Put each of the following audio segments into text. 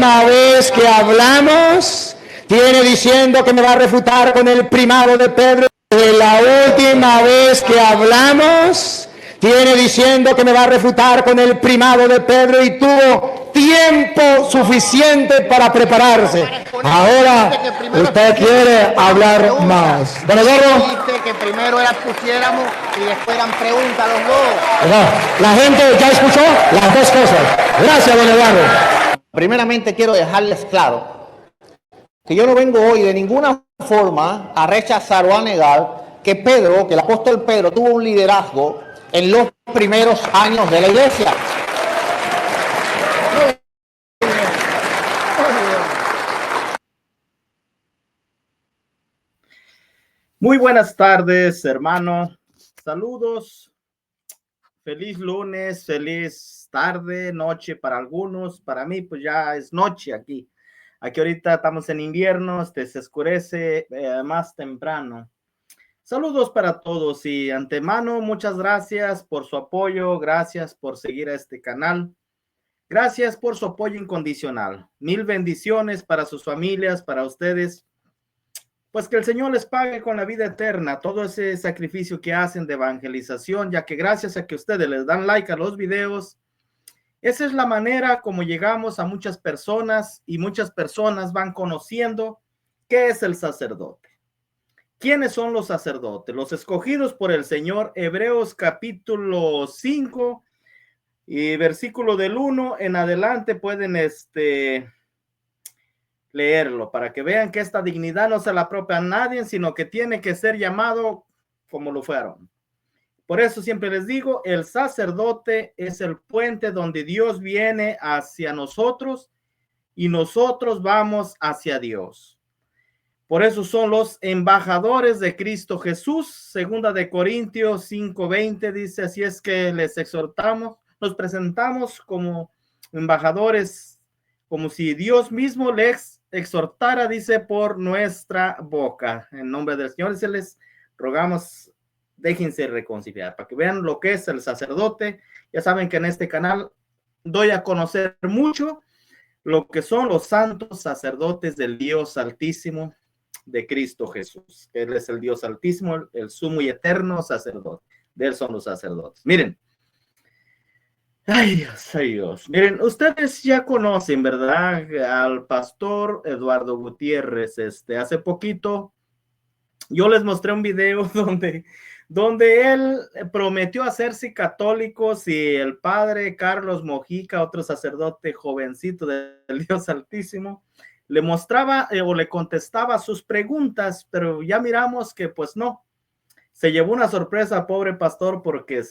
última vez que hablamos, tiene diciendo que me va a refutar con el primado de Pedro. La última vez que hablamos, tiene diciendo que me va a refutar con el primado de Pedro y tuvo tiempo suficiente para prepararse. Ahora usted quiere hablar más. Don Eduardo. Dice que primero las pusiéramos y después eran preguntas los dos. La gente ya escuchó las dos cosas. Gracias, don Eduardo. Primeramente quiero dejarles claro que yo no vengo hoy de ninguna forma a rechazar o a negar que Pedro, que el apóstol Pedro tuvo un liderazgo en los primeros años de la iglesia. Muy buenas tardes, hermano. Saludos. Feliz lunes, feliz tarde, noche para algunos. Para mí, pues ya es noche aquí. Aquí ahorita estamos en invierno, se oscurece más temprano. Saludos para todos y antemano, muchas gracias por su apoyo, gracias por seguir a este canal, gracias por su apoyo incondicional. Mil bendiciones para sus familias, para ustedes. Pues que el Señor les pague con la vida eterna todo ese sacrificio que hacen de evangelización, ya que gracias a que ustedes les dan like a los videos, esa es la manera como llegamos a muchas personas y muchas personas van conociendo qué es el sacerdote. ¿Quiénes son los sacerdotes? Los escogidos por el Señor. Hebreos capítulo 5 y versículo del 1 en adelante pueden leerlo para que vean que esta dignidad no se la apropia a nadie, sino que tiene que ser llamado como lo fue Aarón. Por eso siempre les digo, el sacerdote es el puente donde Dios viene hacia nosotros y nosotros vamos hacia Dios. Por eso son los embajadores de Cristo Jesús. Segunda de Corintios 5:20 dice, así es que les exhortamos, nos presentamos como embajadores, como si Dios mismo les exhortara, dice, por nuestra boca. En nombre del Señor se les rogamos, déjense reconciliar, para que vean lo que es el sacerdote. Ya saben que en este canal doy a conocer mucho lo que son los santos sacerdotes del Dios Altísimo, de Cristo Jesús. Él es el Dios Altísimo, el sumo y eterno sacerdote. De él son los sacerdotes. Miren. Ay Dios, ay Dios. Miren, ustedes ya conocen, ¿verdad? Al pastor Eduardo Gutiérrez. Hace poquito yo les mostré un video donde él prometió hacerse católicos y el padre Carlos Mojica, otro sacerdote jovencito del Dios Altísimo, le mostraba o le contestaba sus preguntas, pero ya miramos que pues no, se llevó una sorpresa, pobre pastor, porque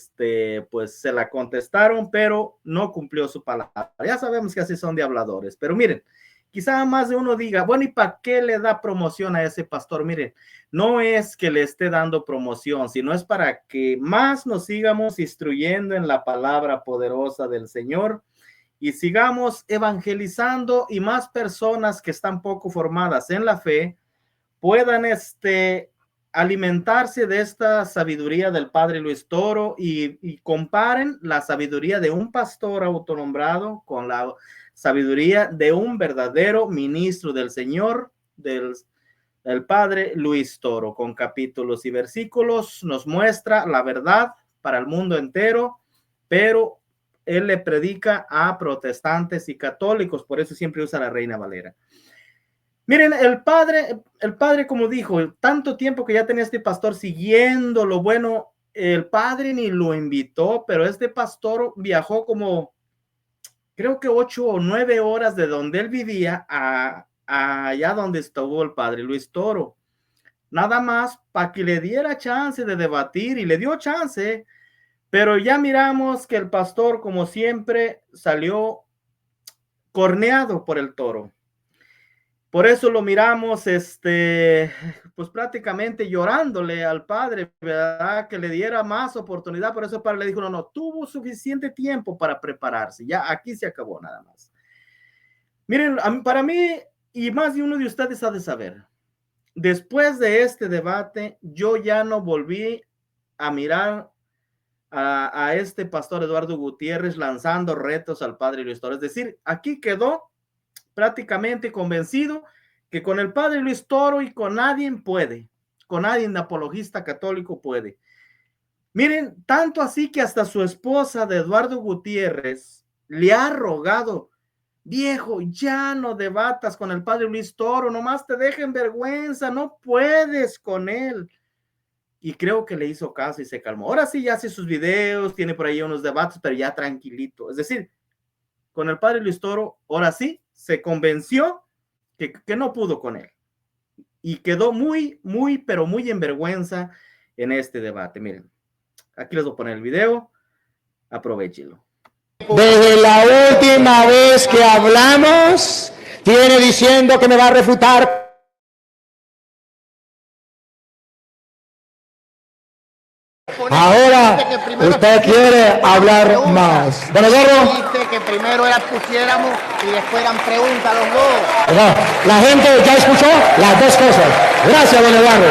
pues se la contestaron, pero no cumplió su palabra. Ya sabemos que así son de habladores, pero miren, quizá más de uno diga, bueno, ¿y para qué le da promoción a ese pastor? Miren, no es que le esté dando promoción, sino es para que más nos sigamos instruyendo en la palabra poderosa del Señor y sigamos evangelizando y más personas que están poco formadas en la fe puedan alimentarse de esta sabiduría del padre Luis Toro y comparen la sabiduría de un pastor autonombrado con la sabiduría de un verdadero ministro del Señor, del padre Luis Toro, con capítulos y versículos, nos muestra la verdad para el mundo entero, pero él le predica a protestantes y católicos, por eso siempre usa la Reina Valera. Miren, el padre, como dijo, tanto tiempo que ya tenía este pastor siguiendo lo bueno, el padre ni lo invitó, pero este pastor viajó como, creo que 8 o 9 horas de donde él vivía a allá donde estuvo el padre Luis Toro. Nada más para que le diera chance de debatir y le dio chance. Pero ya miramos que el pastor, como siempre, salió corneado por el Toro. Por eso lo miramos, pues prácticamente llorándole al padre, ¿verdad? Que le diera más oportunidad. Por eso el padre le dijo, no, tuvo suficiente tiempo para prepararse. Ya aquí se acabó nada más. Miren, para mí, y más de uno de ustedes ha de saber, después de este debate, yo ya no volví a mirar a este pastor Eduardo Gutiérrez lanzando retos al padre Luis Toro. Es decir, aquí quedó prácticamente convencido que con el padre Luis Toro y con nadie puede, con nadie apologista católico puede. Miren, tanto así que hasta su esposa de Eduardo Gutiérrez le ha rogado: viejo, ya no debatas con el padre Luis Toro, nomás te dejen vergüenza, no puedes con él. Y creo que le hizo caso y se calmó. Ahora sí ya hace sus videos, tiene por ahí unos debates, pero ya tranquilito. Es decir, con el padre Luis Toro, ahora sí se convenció que no pudo con él. Y quedó muy, pero muy en vergüenza en este debate. Miren, aquí les voy a poner el video. Aprovechenlo. Desde la última vez que hablamos, tiene diciendo que me va a refutar. Ahora usted quiere hablar más. Don Eduardo. Dice que primero pusiéramos y después eran preguntas los dos. No, la gente ya escuchó las dos cosas. Gracias, don Eduardo.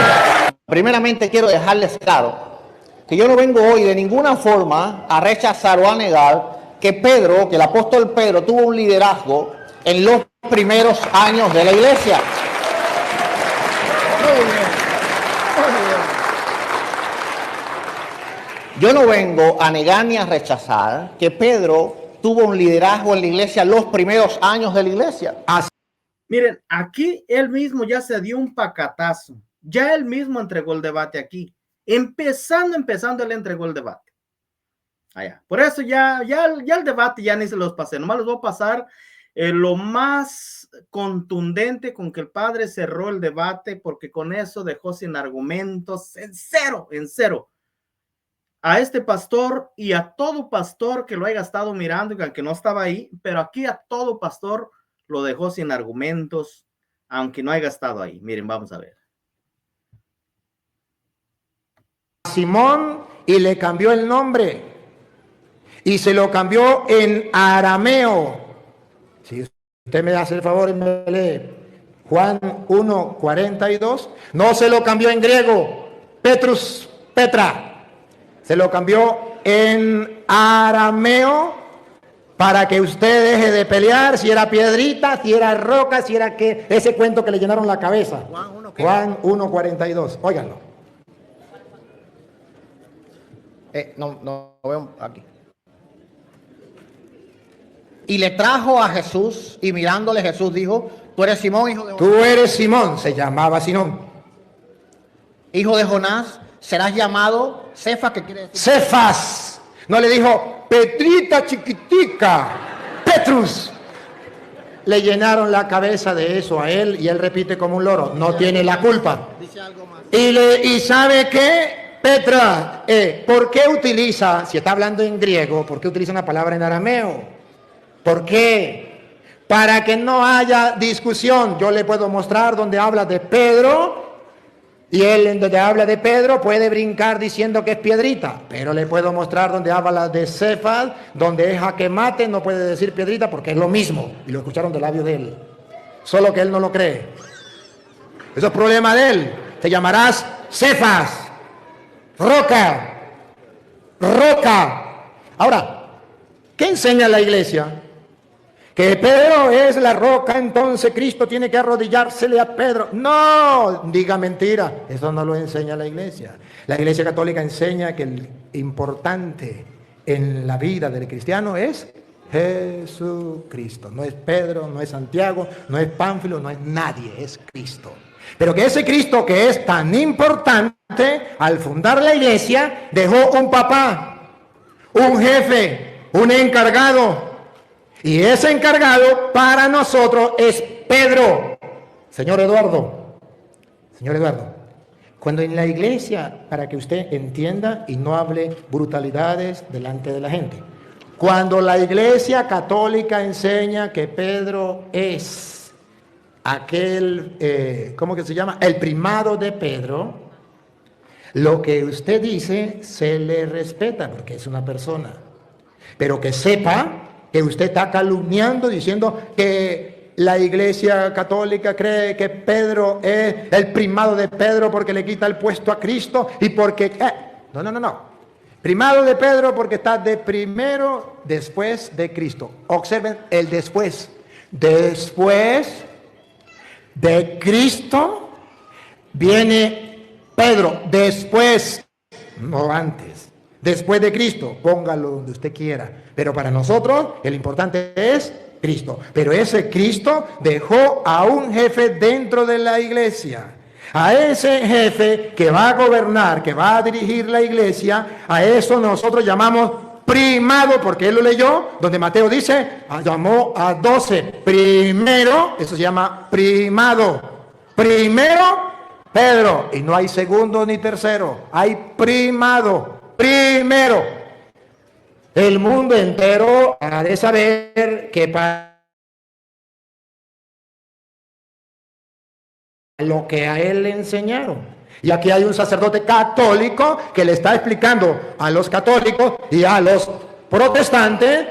Primeramente quiero dejarles claro que yo no vengo hoy de ninguna forma a rechazar o a negar que Pedro, que el apóstol Pedro tuvo un liderazgo en los primeros años de la iglesia. Muy bien. Yo no vengo a negar ni a rechazar que Pedro tuvo un liderazgo en la iglesia en los primeros años de la iglesia. Miren, aquí él mismo ya se dio un pacatazo. Ya él mismo entregó el debate aquí. Empezando, él entregó el debate. Allá. Por eso ya el debate ya ni se los pasé. Nomás les voy a pasar lo más contundente con que el padre cerró el debate, porque con eso dejó sin argumentos, en cero. A este pastor y a todo pastor que lo haya estado mirando, y aunque no estaba ahí, pero aquí a todo pastor lo dejó sin argumentos, aunque no haya estado ahí. Miren, vamos a ver. Simón, y le cambió el nombre y se lo cambió en arameo. Si usted me hace el favor y me lee Juan 1:42, no se lo cambió en griego, Petrus, Petra, se lo cambió en arameo para que usted deje de pelear si era piedrita, si era roca, si era que ese cuento que le llenaron la cabeza. Juan 1:42, óiganlo. No veo aquí. Y le trajo a Jesús, y mirándole Jesús dijo: tú eres Simón, hijo de Jonás. Tú eres Simón, se llamaba Simón. Hijo de Jonás, serás llamado Cefas, que quiere decir Cefas. No le dijo Petrita chiquitica, Petrus. Le llenaron la cabeza de eso a él y él repite como un loro. No tiene la culpa. Dice algo más. Y ¿sabe qué? Petra, ¿por qué utiliza, si está hablando en griego, por qué utiliza una palabra en arameo? ¿Por qué? Para que no haya discusión. Yo le puedo mostrar donde habla de Pedro, y él en donde habla de Pedro puede brincar diciendo que es piedrita, pero le puedo mostrar donde habla de Cefas, donde es jaque mate, no puede decir piedrita porque es lo mismo, y lo escucharon del labio de él, solo que él no lo cree. Eso es problema de él. Te llamarás Cefas, roca. Ahora, ¿qué enseña la iglesia? Que Pedro es la roca, entonces Cristo tiene que arrodillársele a Pedro. No, diga mentira, eso no lo enseña la iglesia. La iglesia católica enseña que el importante en la vida del cristiano es Jesucristo. No es Pedro, no es Santiago, no es Pánfilo, no es nadie, es Cristo. Pero que ese Cristo que es tan importante, al fundar la iglesia, dejó un papá, un jefe, un encargado. Y ese encargado para nosotros es Pedro. Señor Eduardo, cuando en la iglesia, para que usted entienda y no hable brutalidades delante de la gente, cuando la iglesia católica enseña que Pedro es aquel, ¿cómo que se llama? El primado de Pedro, lo que usted dice se le respeta porque es una persona. Pero que sepa que usted está calumniando diciendo que la iglesia católica cree que Pedro es el primado de Pedro porque le quita el puesto a Cristo y porque... No. Primado de Pedro porque está de primero después de Cristo. Observen el después. Después de Cristo viene Pedro. Después, no antes. Después de Cristo, póngalo donde usted quiera. Pero para nosotros el importante es Cristo. Pero ese Cristo dejó a un jefe dentro de la iglesia. A ese jefe que va a gobernar, que va a dirigir la iglesia, a eso nosotros llamamos primado, porque él lo leyó, donde Mateo dice, llamó a 12. Primero, eso se llama primado. Primero, Pedro, y no hay segundo ni tercero, hay primado. Primero, el mundo entero ha de saber que para lo que a él le enseñaron. Y aquí hay un sacerdote católico que le está explicando a los católicos y a los protestantes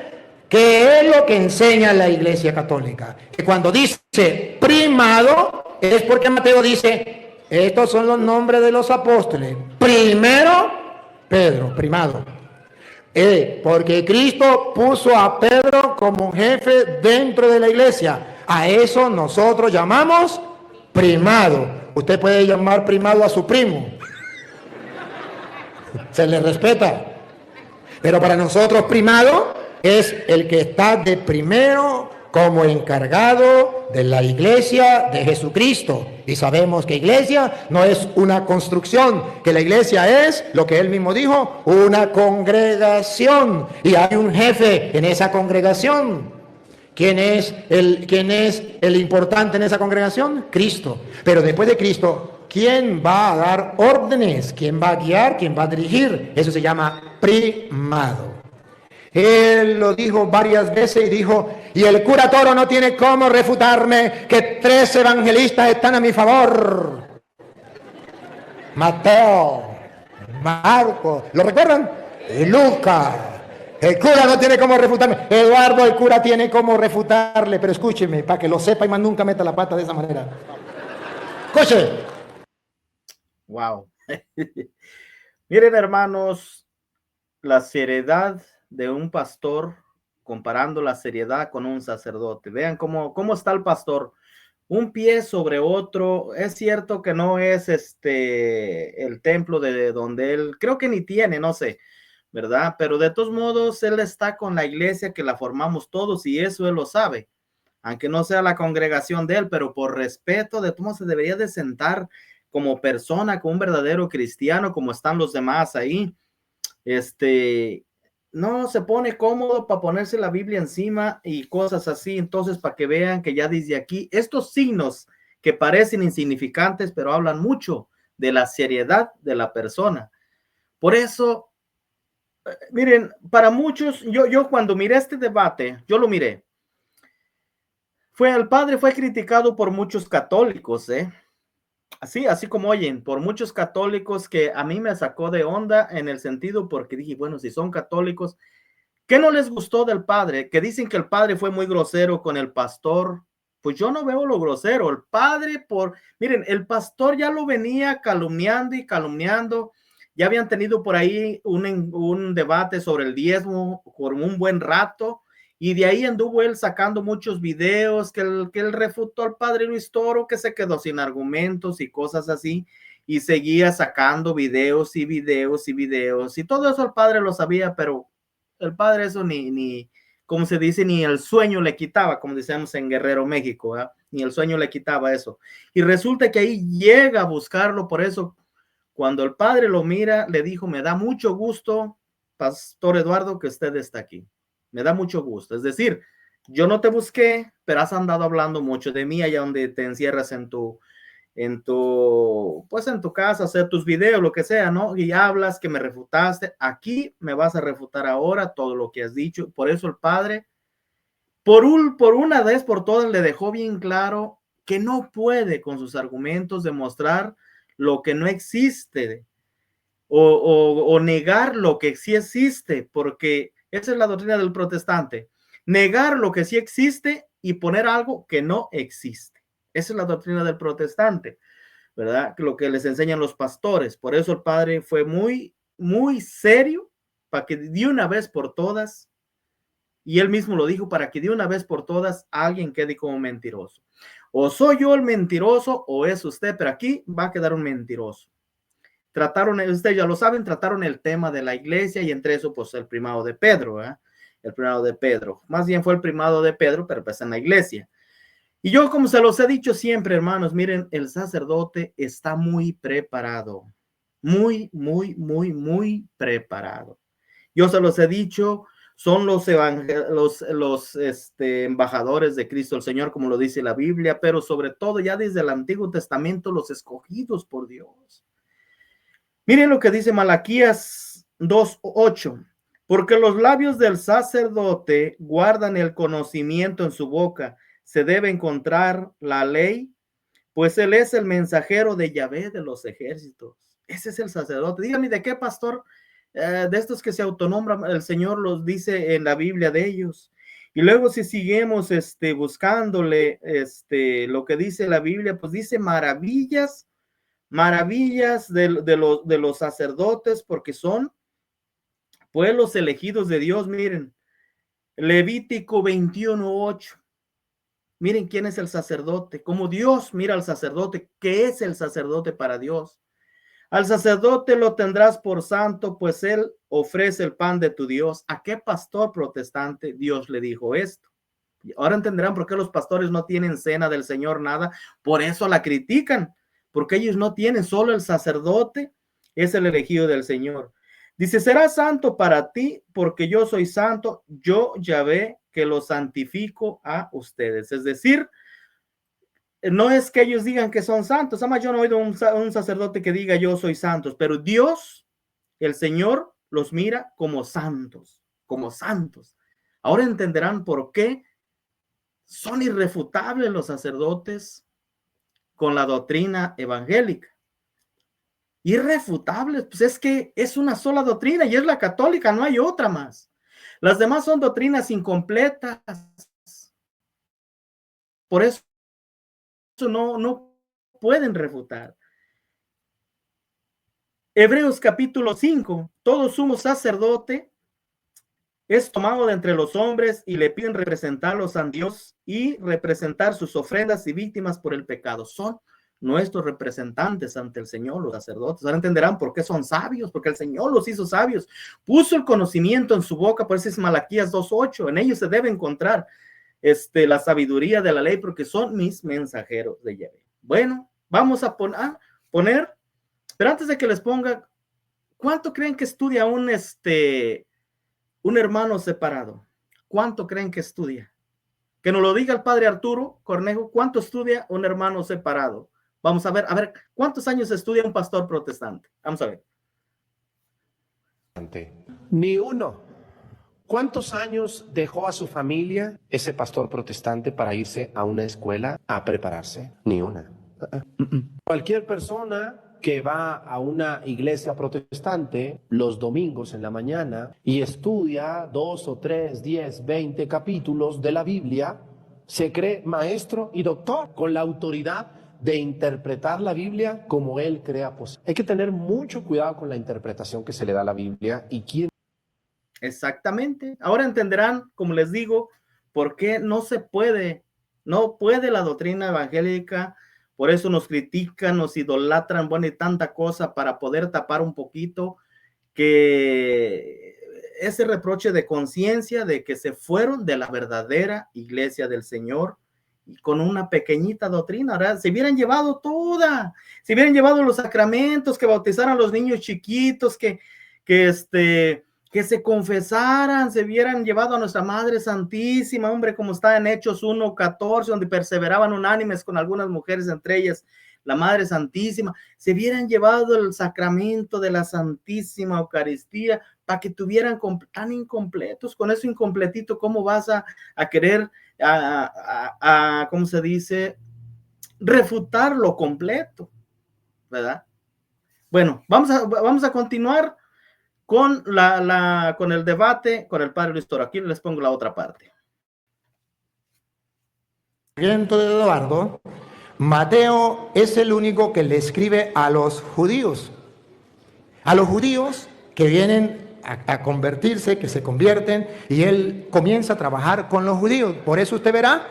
qué es lo que enseña la Iglesia Católica. Que cuando dice primado es porque Mateo dice, estos son los nombres de los apóstoles. Primero, Pedro, primado. Porque Cristo puso a Pedro como jefe dentro de la iglesia. A eso nosotros llamamos primado. Usted puede llamar primado a su primo. Se le respeta. Pero para nosotros primado es el que está de primero como encargado de la iglesia de Jesucristo. Y sabemos que iglesia no es una construcción, que la iglesia es, lo que él mismo dijo, una congregación. Y hay un jefe en esa congregación. ¿Quién es el importante en esa congregación? Cristo. Pero después de Cristo, ¿quién va a dar órdenes? ¿Quién va a guiar? ¿Quién va a dirigir? Eso se llama primado. Él lo dijo varias veces y dijo, y el cura Toro no tiene cómo refutarme que 3 evangelistas están a mi favor. Mateo, Marcos, ¿lo recuerdan? Y Lucas. El cura no tiene cómo refutarme. Eduardo, el cura tiene cómo refutarle, pero escúcheme, para que lo sepa y más nunca meta la pata de esa manera. Escuche. Wow. Miren, hermanos, la seriedad de un pastor, comparando la seriedad con un sacerdote. Vean cómo está el pastor, un pie sobre otro. Es cierto que no es el templo de donde él, creo que ni tiene, no sé, ¿verdad? Pero de todos modos, él está con la iglesia que la formamos todos y eso él lo sabe, aunque no sea la congregación de él, pero por respeto, de todos modos se debería de sentar como persona, como un verdadero cristiano, como están los demás ahí. No se pone cómodo para ponerse la Biblia encima y cosas así. Entonces, para que vean que ya desde aquí, estos signos que parecen insignificantes, pero hablan mucho de la seriedad de la persona. Por eso, miren, para muchos, yo cuando miré este debate, yo lo miré. El padre fue criticado por muchos católicos, así como oyen, por muchos católicos, que a mí me sacó de onda en el sentido porque dije, bueno, si son católicos, ¿qué no les gustó del padre? Que dicen que el padre fue muy grosero con el pastor. Pues yo no veo lo grosero. El padre, miren, el pastor ya lo venía calumniando y calumniando. Ya habían tenido por ahí un debate sobre el diezmo por un buen rato. Y de ahí anduvo él sacando muchos videos que él refutó al padre Luis Toro, que se quedó sin argumentos y cosas así, y seguía sacando videos y videos y videos, y todo eso el padre lo sabía, pero el padre eso ni como se dice, ni el sueño le quitaba, como decíamos en Guerrero, México, ¿eh? Ni el sueño le quitaba eso. Y resulta que ahí llega a buscarlo. Por eso, cuando el padre lo mira, le dijo, me da mucho gusto, Pastor Eduardo, que usted está aquí. Me da mucho gusto. Es decir, yo no te busqué, pero has andado hablando mucho de mí allá donde te encierras en tu casa, hacer tus videos, lo que sea, ¿no? Y hablas que me refutaste. Aquí me vas a refutar ahora todo lo que has dicho. Por eso el padre, por una vez por todas, le dejó bien claro que no puede con sus argumentos demostrar lo que no existe o negar lo que sí existe, porque esa es la doctrina del protestante. Negar lo que sí existe y poner algo que no existe. Esa es la doctrina del protestante, ¿verdad? Lo que les enseñan los pastores. Por eso el padre fue muy, muy serio para que de una vez por todas Y él mismo lo dijo para que de una vez por todas alguien quede como mentiroso. O soy yo el mentiroso o es usted, pero aquí va a quedar un mentiroso. Trataron, ustedes ya lo saben, trataron el tema de la iglesia y entre eso pues el primado de Pedro, ¿eh? El primado de Pedro. Más bien fue el primado de Pedro, pero pues en la iglesia. Y yo como se los he dicho siempre, hermanos, miren, el sacerdote está muy preparado. Muy, muy, muy, muy preparado. Yo se los he dicho, son los embajadores de Cristo el Señor, como lo dice la Biblia, pero sobre todo ya desde el Antiguo Testamento, los escogidos por Dios. Miren lo que dice Malaquías 2:8, porque los labios del sacerdote guardan el conocimiento en su boca, se debe encontrar la ley, pues él es el mensajero de Yahvé de los ejércitos. Ese es el sacerdote. Dígame, ¿de qué pastor de estos que se autonombran el Señor los dice en la Biblia de ellos? Y luego si seguimos buscándole lo que dice la Biblia, pues dice maravillas de los sacerdotes, porque son pueblos elegidos de Dios. Miren, Levítico 21:8. Miren quién es el sacerdote, cómo Dios mira al sacerdote, qué es el sacerdote para Dios. Al sacerdote lo tendrás por santo, pues él ofrece el pan de tu Dios. ¿A qué pastor protestante Dios le dijo esto? Ahora entenderán por qué los pastores no tienen cena del Señor, nada. Por eso la critican, porque ellos no tienen, solo el sacerdote es el elegido del Señor. Dice, será santo para ti, porque yo soy santo, yo Yahvé, que lo santifico a ustedes. Es decir, no es que ellos digan que son santos. Además, yo no he oído un sacerdote que diga yo soy santos, pero Dios, el Señor, los mira como santos, como santos. Ahora entenderán por qué son irrefutables los sacerdotes con la doctrina evangélica. Irrefutables, pues es que es una sola doctrina y es la católica, no hay otra más. Las demás son doctrinas incompletas. Por eso no pueden refutar. Hebreos capítulo 5, todo sumo sacerdote es tomado de entre los hombres y le piden representarlos a Dios y representar sus ofrendas y víctimas por el pecado. Son nuestros representantes ante el Señor, los sacerdotes. Ahora entenderán por qué son sabios, porque el Señor los hizo sabios. Puso el conocimiento en su boca, por eso es Malaquías 2:8. En ellos se debe encontrar la sabiduría de la ley, porque son mis mensajeros de Yahvé. Bueno, vamos a poner, pero antes de que les ponga, ¿cuánto creen que estudia un hermano separado? ¿Cuánto creen que estudia? Que nos lo diga el padre Arturo Cornejo, ¿cuánto estudia un hermano separado? Vamos a ver, ¿cuántos años estudia un pastor protestante? Vamos a ver. Ni uno. ¿Cuántos años dejó a su familia ese pastor protestante para irse a una escuela a prepararse? Ni una. Cualquier persona que va a una iglesia protestante los domingos en la mañana y estudia 2 o 3, 10, 20 capítulos de la Biblia, se cree maestro y doctor con la autoridad de interpretar la Biblia como él crea posible. Hay que tener mucho cuidado con la interpretación que se le da a la Biblia y quién. Exactamente. Ahora entenderán, como les digo, por qué no puede la doctrina evangélica. Por eso nos critican, nos idolatran, bueno, y tanta cosa para poder tapar un poquito que ese reproche de conciencia de que se fueron de la verdadera iglesia del Señor y con una pequeñita doctrina. Ahora, se hubieran llevado toda, se hubieran llevado los sacramentos, que bautizaran a los niños chiquitos, que se confesaran, se hubieran llevado a nuestra Madre Santísima, hombre, como está en Hechos 1:14, donde perseveraban unánimes con algunas mujeres, entre ellas la Madre Santísima. Se hubieran llevado el sacramento de la Santísima Eucaristía para que tuvieran tan incompletos. Con eso incompletito, ¿cómo vas a querer, ¿cómo se dice? Refutar lo completo, ¿verdad? Bueno, vamos a continuar con con el debate con el padre Luis Toro. Aquí les pongo la otra parte. De Eduardo, Mateo es el único que le escribe a los judíos que vienen a convertirse, que se convierten, y él comienza a trabajar con los judíos. Por eso usted verá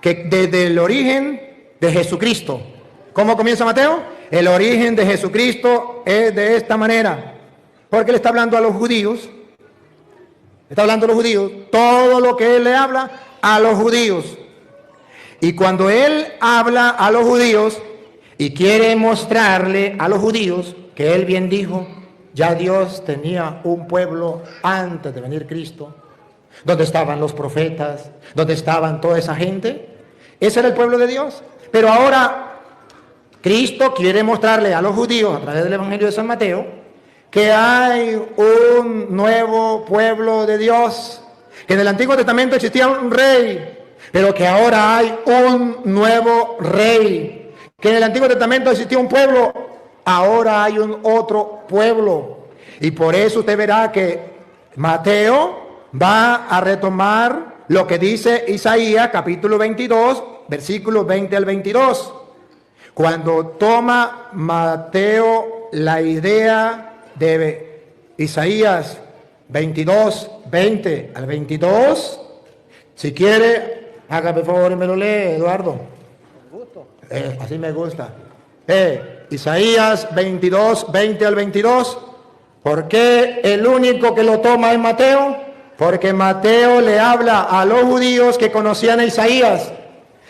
que desde el origen de Jesucristo, ¿cómo comienza Mateo? El origen de Jesucristo es de esta manera, porque le está hablando a los judíos, todo lo que él le habla a los judíos. Y cuando él habla a los judíos y quiere mostrarle a los judíos que él bien dijo, ya Dios tenía un pueblo antes de venir Cristo, donde estaban los profetas, donde estaban toda esa gente, ese era el pueblo de Dios. Pero ahora Cristo quiere mostrarle a los judíos a través del Evangelio de San Mateo que hay un nuevo pueblo de Dios, que en el Antiguo Testamento existía un rey, pero que ahora hay un nuevo rey, que en el Antiguo Testamento existía un pueblo, ahora hay un otro pueblo. Y por eso usted verá que Mateo va a retomar lo que dice Isaías capítulo 22, versículos 20 al 22. Cuando toma Mateo la idea de Isaías 22, 20 al 22, si quiere, hágame favor y me lo lee, Eduardo. Así me gusta. Isaías 22, 20 al 22. ¿Por qué el único que lo toma es Mateo? Porque Mateo le habla a los judíos que conocían a Isaías,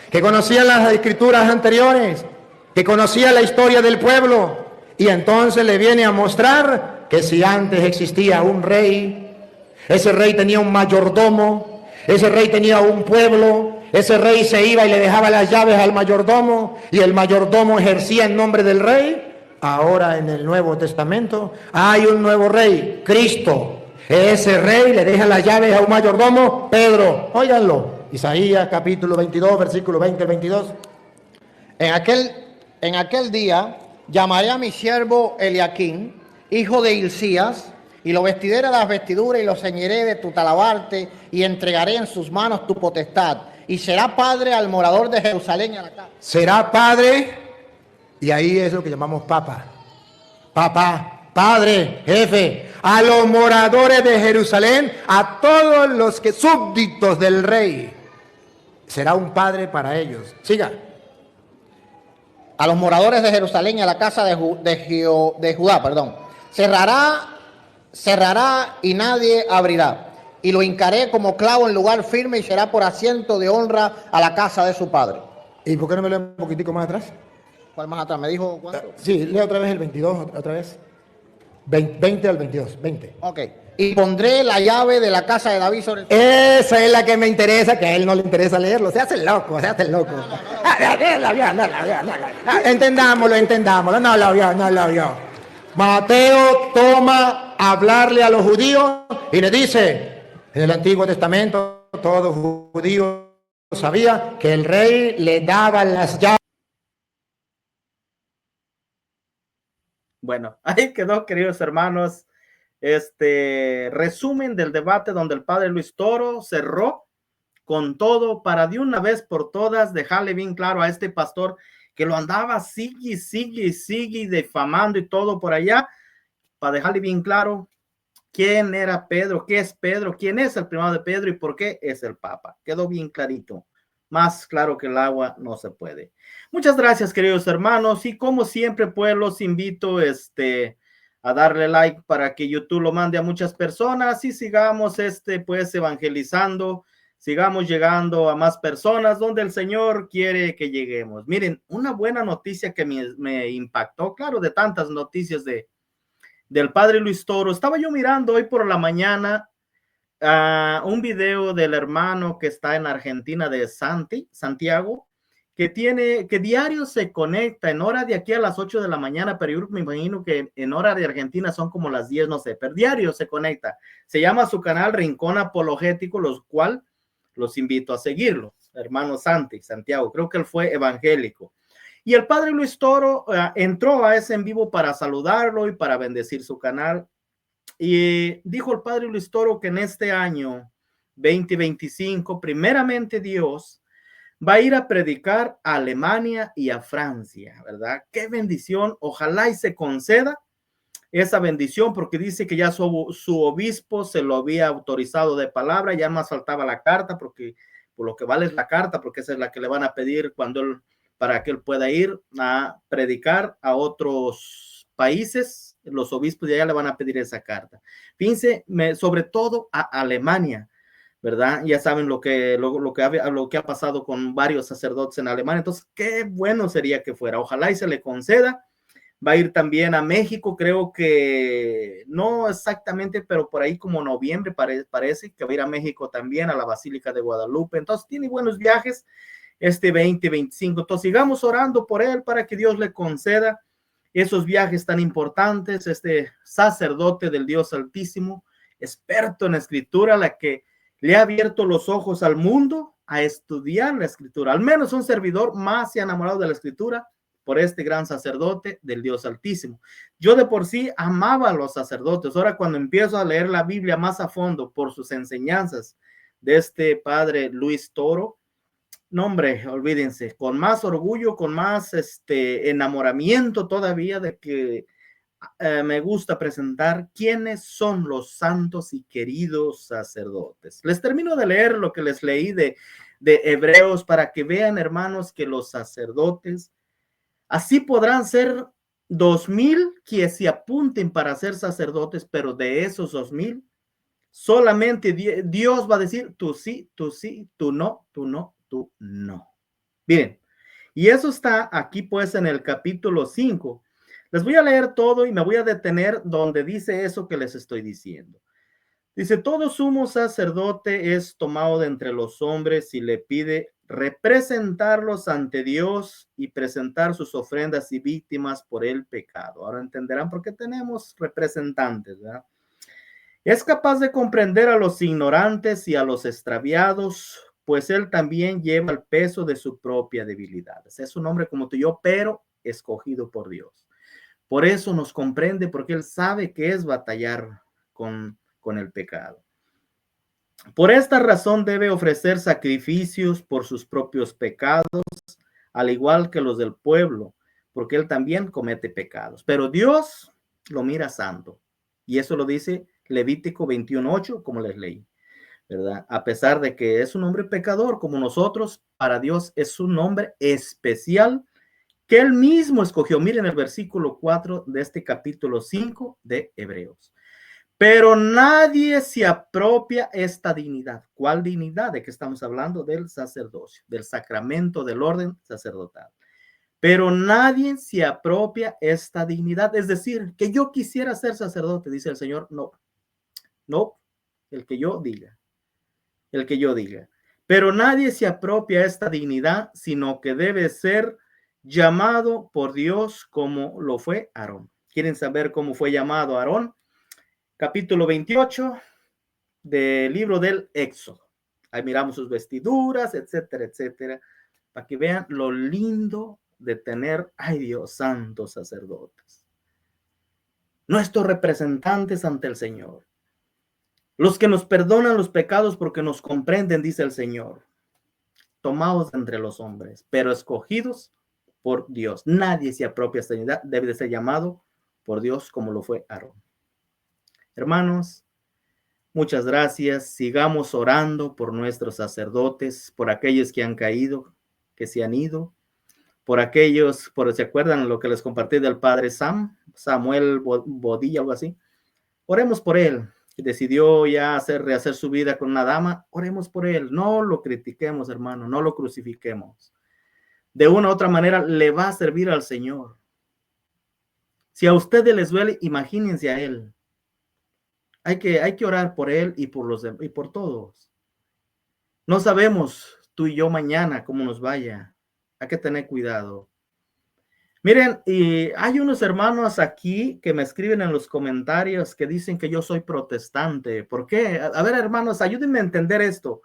que conocían las escrituras anteriores, que conocían la historia del pueblo, y entonces le viene a mostrar que si antes existía un rey, ese rey tenía un mayordomo, ese rey tenía un pueblo, ese rey se iba y le dejaba las llaves al mayordomo, y el mayordomo ejercía en nombre del rey. Ahora en el Nuevo Testamento hay un nuevo rey, Cristo. Ese rey le deja las llaves a un mayordomo, Pedro. Óiganlo, Isaías capítulo 22, versículo 20 al 22. En aquel día llamaré a mi siervo Eliaquín, hijo de Hilcías, y lo vestiré de las vestiduras y lo ceñiré de tu talabarte, y entregaré en sus manos tu potestad, y será padre al morador de Jerusalén y a la casa. Será padre, y ahí es lo que llamamos papa. Papá, padre, jefe, a los moradores de Jerusalén, a todos los que súbditos del rey. Será un padre para ellos. Siga. A los moradores de Jerusalén y a la casa de Judá, perdón. Cerrará y nadie abrirá, y lo hincaré como clavo en lugar firme, y será por asiento de honra a la casa de su padre. ¿Y por qué no me lee un poquitico más atrás? ¿Cuál más atrás? ¿Me dijo cuánto? Sí, lee otra vez el 22, otra vez. 20 al 22, 20. Ok. Y pondré la llave de la casa de David sobre el... Esa es la que me interesa, que a él no le interesa leerlo. Se hace el loco, se hace el loco. Entendámoslo, no lo vio. Mateo toma a hablarle a los judíos y le dice, en el Antiguo Testamento todo judío sabía que el rey le daba las llaves. Bueno, ahí quedó, queridos hermanos, resumen del debate donde el padre Luis Toro cerró con todo para de una vez por todas dejarle bien claro a este pastor que lo andaba sigue difamando y todo por allá, para dejarle bien claro quién era Pedro, qué es Pedro, quién es el primado de Pedro y por qué es el Papa. Quedó bien clarito. Más claro que el agua no se puede. Muchas gracias, queridos hermanos, y como siempre, pues los invito a darle like para que YouTube lo mande a muchas personas y sigamos pues evangelizando, sigamos llegando a más personas donde el Señor quiere que lleguemos. Miren, una buena noticia que me impactó, claro, de tantas noticias del padre Luis Toro. Estaba yo mirando hoy por la mañana un video del hermano que está en Argentina de Santiago, que diario se conecta en hora de aquí a las 8 de la mañana, pero yo me imagino que en hora de Argentina son como las 10, no sé, pero diario se conecta. Se llama su canal Rincón Apologético, los cual los invito a seguirlo. Hermano Santiago, creo que él fue evangélico. Y el padre Luis Toro entró a ese en vivo para saludarlo y para bendecir su canal. Y dijo el padre Luis Toro que en este año 2025, primeramente Dios va a ir a predicar a Alemania y a Francia, ¿verdad? Qué bendición, ojalá y se conceda. esa bendición, porque dice que ya su obispo se lo había autorizado de palabra, ya más faltaba la carta, porque por lo que vale es la carta, porque esa es la que le van a pedir para que él pueda ir a predicar a otros países. Los obispos de allá le van a pedir esa carta. Fíjense, sobre todo a Alemania, ¿verdad? Ya saben lo que ha pasado con varios sacerdotes en Alemania. Entonces, qué bueno sería que fuera. Ojalá y se le conceda. Va a ir también a México, creo que no exactamente, pero por ahí como noviembre parece que va a ir a México también, a la Basílica de Guadalupe. Entonces, tiene buenos viajes este 2025. Entonces, sigamos orando por él para que Dios le conceda esos viajes tan importantes. Este sacerdote del Dios Altísimo, experto en escritura, la que le ha abierto los ojos al mundo a estudiar la escritura. Al menos un servidor más se ha enamorado de la escritura por este gran sacerdote del Dios Altísimo. Yo de por sí amaba a los sacerdotes. Ahora cuando empiezo a leer la Biblia más a fondo por sus enseñanzas de este padre Luis Toro, no hombre, olvídense, con más orgullo, con más enamoramiento todavía de que me gusta presentar quiénes son los santos y queridos sacerdotes. Les termino de leer lo que les leí de Hebreos para que vean, hermanos, que los sacerdotes así podrán ser 2000 que se apunten para ser sacerdotes, pero de esos 2000, solamente Dios va a decir tú sí, tú no, tú no, tú no. Miren, y eso está aquí pues en el capítulo 5. Les voy a leer todo y me voy a detener donde dice eso que les estoy diciendo. Dice, todo sumo sacerdote es tomado de entre los hombres y le pide representarlos ante Dios y presentar sus ofrendas y víctimas por el pecado. Ahora entenderán por qué tenemos representantes, ¿verdad? Es capaz de comprender a los ignorantes y a los extraviados, pues él también lleva el peso de su propia debilidad. Es un hombre como tú y yo, pero escogido por Dios. Por eso nos comprende, porque él sabe que es batallar con el pecado. Por esta razón debe ofrecer sacrificios por sus propios pecados, al igual que los del pueblo, porque él también comete pecados. Pero Dios lo mira santo. Y eso lo dice Levítico 21:8, como les leí, ¿verdad? A pesar de que es un hombre pecador como nosotros, para Dios es un hombre especial que él mismo escogió. Miren el versículo 4 de este capítulo 5 de Hebreos. Pero nadie se apropia esta dignidad. ¿Cuál dignidad? ¿De qué estamos hablando? Del sacerdocio, del sacramento del orden sacerdotal. Pero nadie se apropia esta dignidad. Es decir, que yo quisiera ser sacerdote, dice el Señor. No, no, el que yo diga. El que yo diga. Pero nadie se apropia esta dignidad, sino que debe ser llamado por Dios como lo fue Aarón. ¿Quieren saber cómo fue llamado Aarón? Capítulo 28 del libro del Éxodo. Ahí miramos sus vestiduras, etcétera, etcétera, para que vean lo lindo de tener, ay Dios, santos sacerdotes. Nuestros representantes ante el Señor. Los que nos perdonan los pecados porque nos comprenden, dice el Señor. Tomados entre los hombres, pero escogidos por Dios. Nadie se apropia esta dignidad, debe de ser llamado por Dios como lo fue Aarón. Hermanos, muchas gracias. Sigamos orando por nuestros sacerdotes, por aquellos que han caído, que se han ido, por aquellos, ¿se acuerdan lo que les compartí del padre Samuel Bodilla, algo así? Oremos por él, que decidió ya rehacer su vida con una dama. Oremos por él. No lo critiquemos, hermano, no lo crucifiquemos. De una u otra manera le va a servir al Señor. Si a ustedes les duele, imagínense a él. Hay que orar por él y por todos. No sabemos tú y yo mañana cómo nos vaya. Hay que tener cuidado. Miren, y hay unos hermanos aquí que me escriben en los comentarios que dicen que yo soy protestante. ¿Por qué? A ver, hermanos, ayúdenme a entender esto.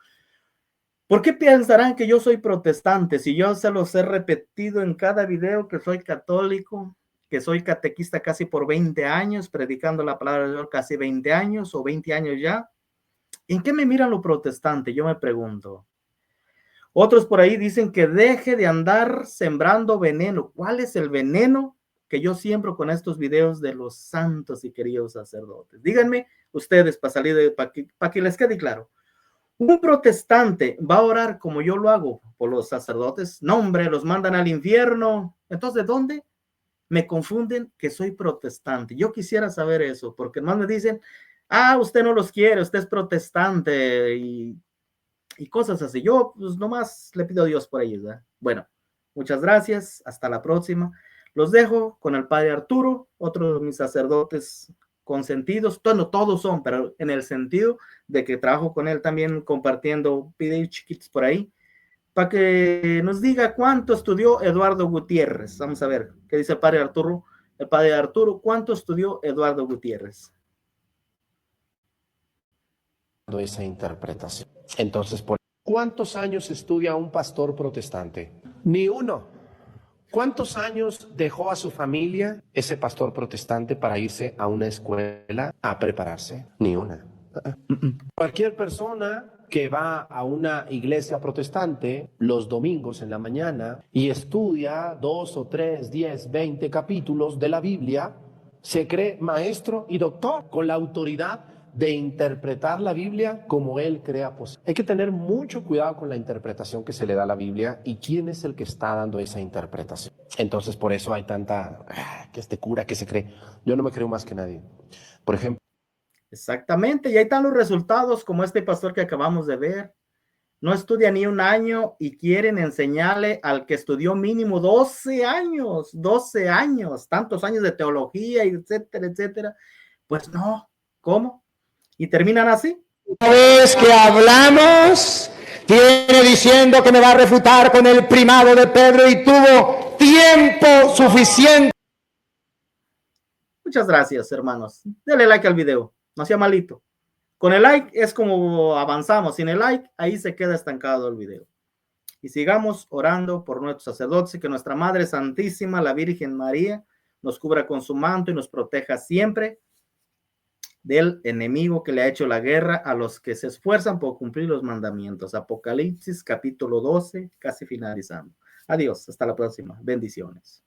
¿Por qué pensarán que yo soy protestante si yo se los he repetido en cada video que soy católico? Que soy catequista casi por 20 años, predicando la palabra de Dios casi 20 años o 20 años ya. ¿En qué me miran lo protestante? Yo me pregunto. Otros por ahí dicen que deje de andar sembrando veneno. ¿Cuál es el veneno que yo siembro con estos videos de los santos y queridos sacerdotes. Díganme ustedes para salir de, para que les quede claro. ¿Un protestante va a orar como yo lo hago por los sacerdotes? No, hombre, los mandan al infierno. Entonces, ¿de dónde me confunden que soy protestante? Yo quisiera saber eso, porque más me dicen, ah, usted no los quiere, usted es protestante y cosas así. Yo pues nomás le pido a Dios por ellos, ¿verdad? Bueno, muchas gracias, hasta la próxima. Los dejo con el padre Arturo, otro de mis sacerdotes consentidos. Bueno, todos son, pero en el sentido de que trabajo con él también compartiendo videos chiquitos por ahí, para que nos diga cuánto estudió Eduardo Gutiérrez. Vamos a ver qué dice el padre Arturo. El padre Arturo, ¿cuánto estudió Eduardo Gutiérrez? Esa interpretación. Entonces, ¿cuántos años estudia un pastor protestante? Ni uno. ¿Cuántos años dejó a su familia ese pastor protestante para irse a una escuela a prepararse? Ni una. Cualquier persona que va a una iglesia protestante los domingos en la mañana y estudia 2 o 3, 10, 20 capítulos de la Biblia, se cree maestro y doctor con la autoridad de interpretar la Biblia como él crea posible. Hay que tener mucho cuidado con la interpretación que se le da a la Biblia y quién es el que está dando esa interpretación. Entonces, por eso hay tanta, que este cura que se cree. Yo no me creo más que nadie. Por ejemplo. Exactamente, y ahí están los resultados, como este pastor que acabamos de ver. No estudia ni un año y quieren enseñarle al que estudió mínimo 12 años, tantos años de teología, etcétera, etcétera. Pues no, ¿cómo? Y terminan así. Una vez que hablamos, tiene diciendo que me va a refutar con el primado de Pedro y tuvo tiempo suficiente. Muchas gracias, hermanos. Denle like al video, no sea malito. Con el like es como avanzamos, sin el like ahí se queda estancado el video. Y sigamos orando por nuestros sacerdotes y que nuestra Madre Santísima, la Virgen María, nos cubra con su manto y nos proteja siempre del enemigo que le ha hecho la guerra a los que se esfuerzan por cumplir los mandamientos. Apocalipsis capítulo 12, casi finalizando. Adiós, hasta la próxima. Bendiciones.